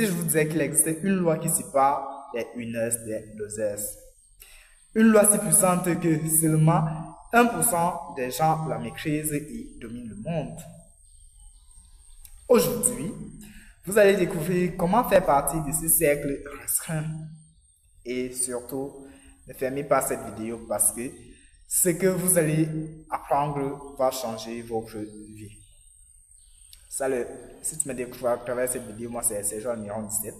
Si je vous disais qu'il existait une loi qui sépare les winners des losers, une loi si puissante que seulement 1% des gens la maîtrisent et dominent le monde. Aujourd'hui, vous allez découvrir comment faire partie de ce cercle restreint. Et surtout, ne fermez pas cette vidéo parce que ce que vous allez apprendre va changer votre vie. Salut, si tu me découvres à travers cette vidéo, moi c'est Sergio Numéro 17.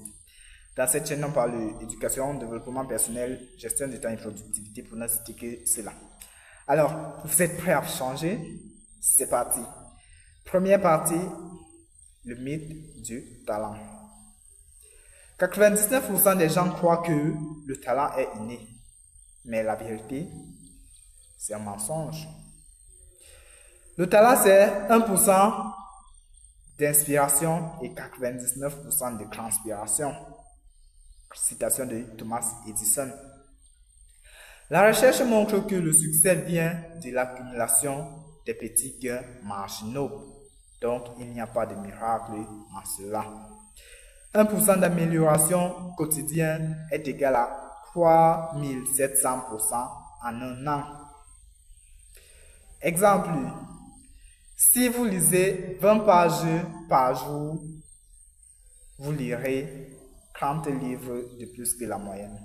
Dans cette chaîne, on parle d'éducation, développement personnel, gestion du temps et productivité pour ne citer que cela. Alors, vous êtes prêts à changer? C'est parti. Première partie, le mythe du talent. 99% des gens croient que le talent est inné. Mais la vérité, c'est un mensonge. Le talent, c'est 1% d'inspiration et 99% de transpiration. Citation de Thomas Edison. La recherche montre que le succès vient de l'accumulation des petits gains marginaux. Donc, il n'y a pas de miracle en cela. 1% d'amélioration quotidienne est égal à 3700% en un an. Exemple, si vous lisez 20 pages par jour, vous lirez 30 livres de plus que la moyenne.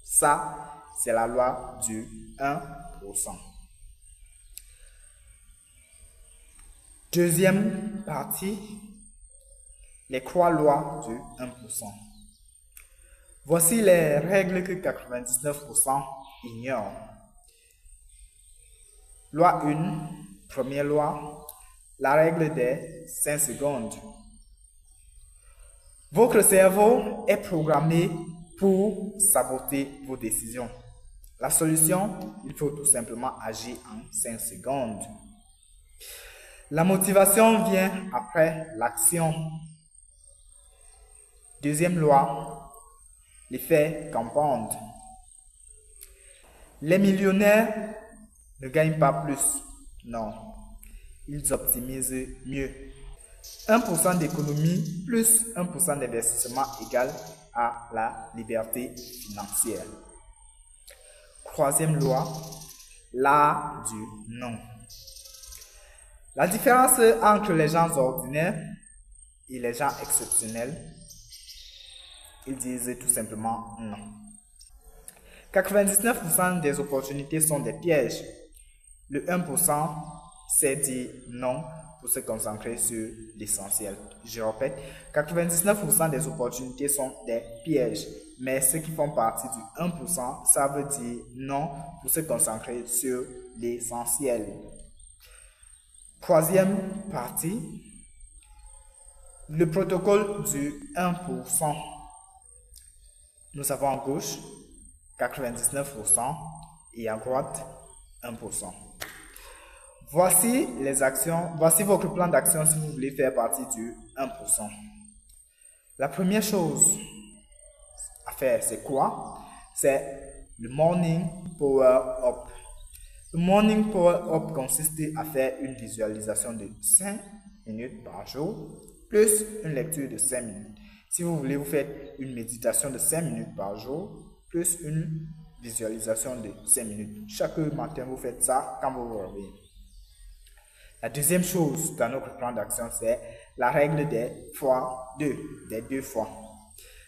Ça, c'est la loi du 1%. Deuxième partie, les trois lois du 1%. Voici les règles que 99% ignorent. Loi 1, première loi, la règle des 5 secondes. Votre cerveau est programmé pour saboter vos décisions. La solution, il faut tout simplement agir en 5 secondes. La motivation vient après l'action. Deuxième loi, l'effet compound. Les millionnaires ne gagnent pas plus, non, ils optimisent mieux. 1% d'économie plus 1% d'investissement égale à la liberté financière. Troisième loi, l'art du non. La différence entre les gens ordinaires et les gens exceptionnels, ils disent tout simplement non. 99% des opportunités sont des pièges. Le 1%, c'est dire non pour se concentrer sur l'essentiel. Je répète, 99% des opportunités sont des pièges, mais ceux qui font partie du 1%, ça veut dire non pour se concentrer sur l'essentiel. Troisième partie, le protocole du 1%. Nous avons à gauche 99% et à droite 1%. Voici les actions, voici votre plan d'action si vous voulez faire partie du 1%. La première chose à faire, c'est quoi? C'est le Morning Power Up. Le Morning Power Up consiste à faire une visualisation de 5 minutes par jour, plus une lecture de 5 minutes. Si vous voulez, vous faites une méditation de 5 minutes par jour, plus une visualisation de 5 minutes. Chaque matin, vous faites ça quand vous vous réveillez. La deuxième chose dans notre plan d'action, c'est la règle des fois 2, des 2 fois.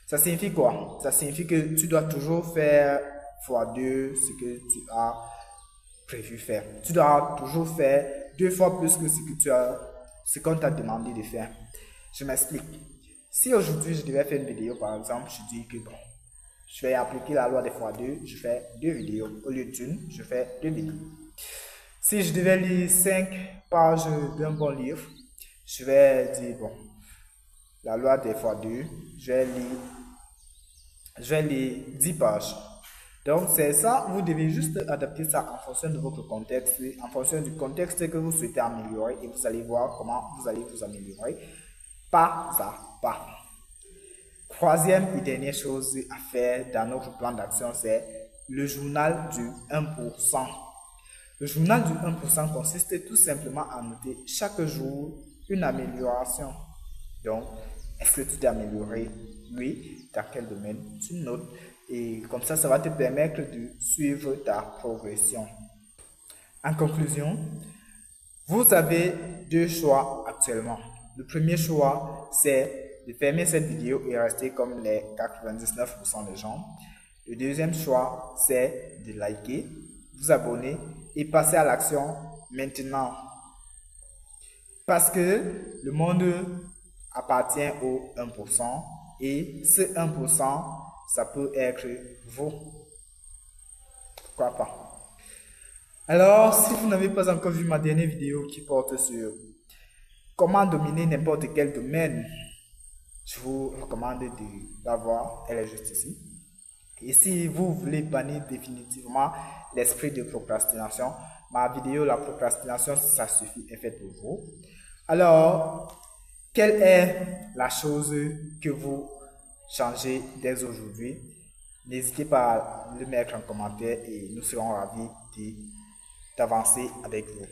Ça signifie quoi? Ça signifie que tu dois toujours faire fois 2 ce que tu as prévu faire. Tu dois toujours faire 2 fois plus que ce qu'on t'a demandé de faire. Je m'explique. Si aujourd'hui je devais faire une vidéo, par exemple, je dis que bon, je vais appliquer la loi des fois 2, je fais 2 vidéos. Au lieu d'une, je fais 2 vidéos. Si je devais lire 5 pages d'un bon livre, je vais dire, bon, la loi des fois 2, je vais lire 10 pages. Donc, c'est ça, vous devez juste adapter ça en fonction de votre contexte, en fonction du contexte que vous souhaitez améliorer et vous allez voir comment vous allez vous améliorer pas à pas. Troisième et dernière chose à faire dans notre plan d'action, c'est le journal du 1%. Le journal du 1% consiste tout simplement à noter chaque jour une amélioration. Donc, est-ce que tu t'es amélioré oui, dans quel domaine tu notes. Et comme ça va te permettre de suivre ta progression. En conclusion, vous avez deux choix actuellement. Le premier choix, c'est de fermer cette vidéo et rester comme les 99% des gens. Le deuxième choix, c'est de liker, vous abonner et passer à l'action maintenant. Parce que le monde appartient au 1% et ce 1%, ça peut être vous. Pourquoi pas? Alors, si vous n'avez pas encore vu ma dernière vidéo qui porte sur comment dominer n'importe quel domaine, je vous recommande de la voir, elle est juste ici. Et si vous voulez bannir définitivement l'esprit de procrastination, ma vidéo la procrastination, ça suffit, est faite pour vous. Alors, quelle est la chose que vous changez dès aujourd'hui? N'hésitez pas à le mettre en commentaire et nous serons ravis d'avancer avec vous.